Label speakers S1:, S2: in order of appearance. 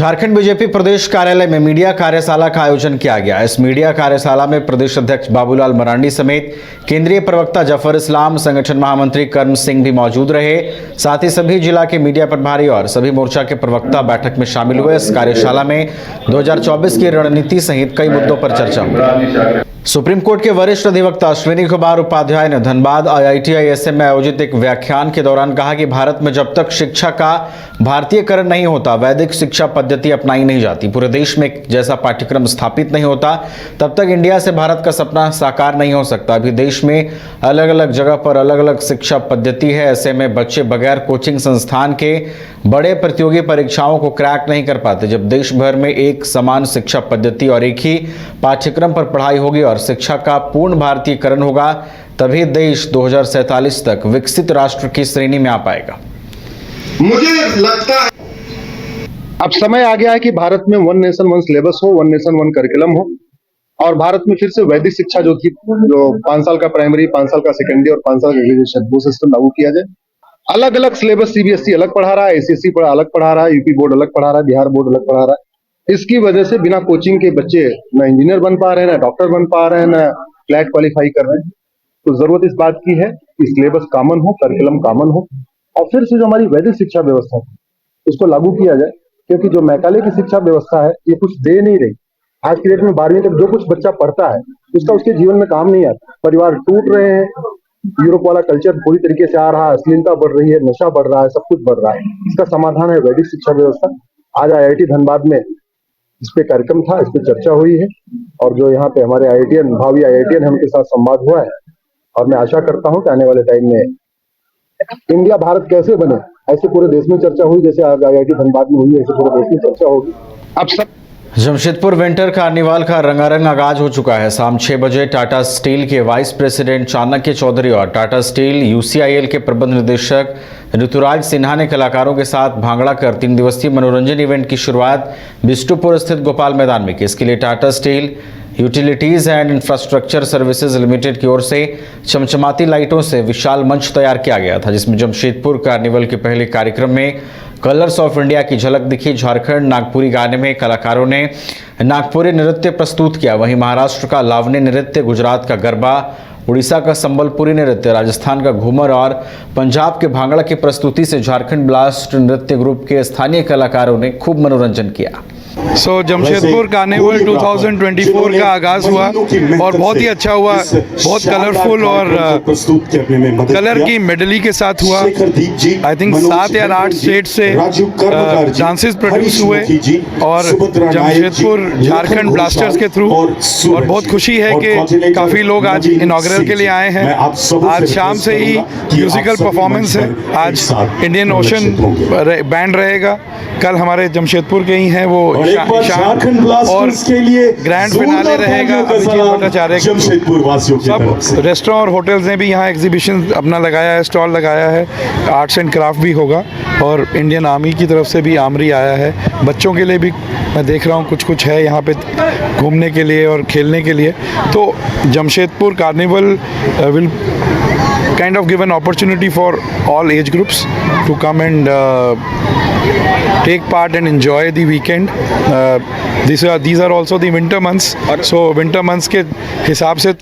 S1: Jharkhand BJP प्रदेश कार्यालय में media कार्यशाला का आयोजन किया गया। इस मीडिया कार्यशाला में प्रदेश अध्यक्ष बाबूलाल मरांडी समेत केंद्रीय प्रवक्ता जफर इस्लाम, संगठन महामंत्री कर्म सिंह भी मौजूद रहे। साथ ही सभी जिला के मीडिया प्रभारी और सभी मोर्चा के प्रवक्ता बैठक में शामिल हुए। इस कार्यशाला में 2024 की रणनीति सहित कई मुद्दों पर चर्चा हुई। सुप्रीम कोर्ट के वरिष्ठ अधिवक्ता अश्विनी कुमार उपाध्याय ने धनबाद IIT-ISM में आयोजित एक व्याख्यान के दौरान कहा कि भारत में जब तक शिक्षा का भारतीयकरण नहीं होता, वैदिक शिक्षा पद्धति अपनाई नहीं जाती, पूरे देश में एक जैसा पाठ्यक्रम स्थापित नहीं होता, तब तक इंडिया से भारत का सपना साकार नहीं हो सकता। अभी देश में अलग अलग जगह पर अलग अलग शिक्षा पद्धति है। ऐसे में बच्चे बगैर कोचिंग संस्थान के बड़े प्रतियोगी परीक्षाओं को क्रैक नहीं कर पाते। जब देश भर में एक समान शिक्षा पद्धति और एक ही पाठ्यक्रम पर पढ़ाई होगी और शिक्षा का पूर्ण भारतीयकरण होगा, तभी देश 2047 तक विकसित राष्ट्र की श्रेणी में आ पाएगा।
S2: मुझे लगता है
S3: अब समय आ गया है कि भारत में वन नेशन वन सिलेबस हो, वन नेशन वन करिकुलम हो, और भारत में फिर से वैदिक शिक्षा जो थी, जो 5 साल का प्राइमरी, 5 साल का सेकेंडरी और 5 साल का ग्रेजुएशन, वो सिस्टम लागू किया जाए। अलग अलग सिलेबस CBSE अलग पढ़ा रहा है, ICSE अलग पढ़ा रहा है, यूपी बोर्ड अलग पढ़ा रहा है, बिहार बोर्ड अलग पढ़ा रहा है। इसकी वजह से बिना कोचिंग के बच्चे न इंजीनियर बन पा रहे हैं, न डॉक्टर बन पा रहे हैं, न क्लैट क्वालिफाई कर रहे हैं। तो जरूरत इस बात की है कि सिलेबस कॉमन हो, करिकुलम कॉमन हो, और फिर से जो हमारी वैदिक शिक्षा व्यवस्था है उसको लागू किया जाए। क्योंकि जो मैकाले की शिक्षा व्यवस्था है ये कुछ दे नहीं रही। आज की डेट में 12वीं तक जो कुछ बच्चा पढ़ता है उसका उसके जीवन में काम नहीं आता। परिवार टूट रहे हैं, यूरोप वाला कल्चर पूरी तरीके से आ रहा है, अश्लीलता बढ़ रही है, नशा बढ़ रहा है, सब कुछ बढ़ रहा है। इसका समाधान है वैदिक शिक्षा व्यवस्था। आज IIT धनबाद में इस पे कार्यक्रम था, इस पे चर्चा हुई है, और जो यहाँ पे हमारे IITian भावी IITian उनके साथ संवाद हुआ है, और मैं आशा करता हूँ कि आने वाले टाइम में इंडिया भारत कैसे बने, ऐसे पूरे देश में चर्चा हुई। जैसे आज IIT धनबाद में हुई, ऐसे पूरे देश में चर्चा होगी। अब सब
S1: जमशेदपुर विंटर कार्निवाल का रंगारंग आगाज हो चुका है। शाम 6 बजे टाटा स्टील के वाइस प्रेसिडेंट चाणक्य चौधरी और टाटा स्टील UCIL के प्रबंध निदेशक ऋतुराज सिन्हा ने कलाकारों के साथ भांगड़ा कर 3 दिवसीय मनोरंजन इवेंट की शुरुआत बिष्टुपुर स्थित गोपाल मैदान में की। इसके लिए Tata steel utilities and infrastructure services limited की ओर से चमचमाती लाइटों से विशाल मंच तैयार किया गया था, जिसमें जमशेदपुर कार्निवल के पहले कार्यक्रम में कलर्स ऑफ इंडिया की झलक दिखी। झारखंड नागपुरी गाने में कलाकारों ने नागपुरी नृत्य प्रस्तुत किया। वहीं महाराष्ट्र का लावनी नृत्य, गुजरात का गरबा, उड़ीसा का संबलपुरी नृत्य, राजस्थान का घूमर और पंजाब के भांगड़ा की प्रस्तुति से झारखंड ब्लास्ट नृत्य ग्रुप के स्थानीय कलाकारों ने खूब मनोरंजन किया।
S4: जमशेदपुर कार्निवल 2024 का आगाज हुआ और बहुत ही अच्छा हुआ। बहुत कलरफुल और कलर की मेडली के साथ हुआ। आई थिंक 7 या 8 स्टेट से डांसेस प्रोड्यूस हुए और जमशेदपुर झारखंड ब्लास्टर्स के थ्रू। और बहुत खुशी है कि काफ़ी लोग आज इनॉग्रेल के लिए आए हैं। आज शाम से ही म्यूजिकल परफॉर्मेंस है। आज इंडियन ओशन बैंड रहेगा, कल हमारे जमशेदपुर के ही हैं वो और ग्रैंड फिनाले रहेगा अभिजीत भट्टाचार्य। सब रेस्टोरेंट और होटल्स ने भी यहाँ एग्जीबिशन अपना लगाया है, स्टॉल लगाया है। आर्ट्स एंड क्राफ्ट भी होगा और इंडियन आर्मी की तरफ से भी आमरी आया है। बच्चों के लिए भी मैं देख रहा हूँ कुछ है यहाँ पे घूमने के लिए और खेलने के लिए। तो Jamshedpur carnival will kind of give an opportunity for all age groups to come and take part and enjoy the weekend. These are also the winter months, so winter months के हिसाब से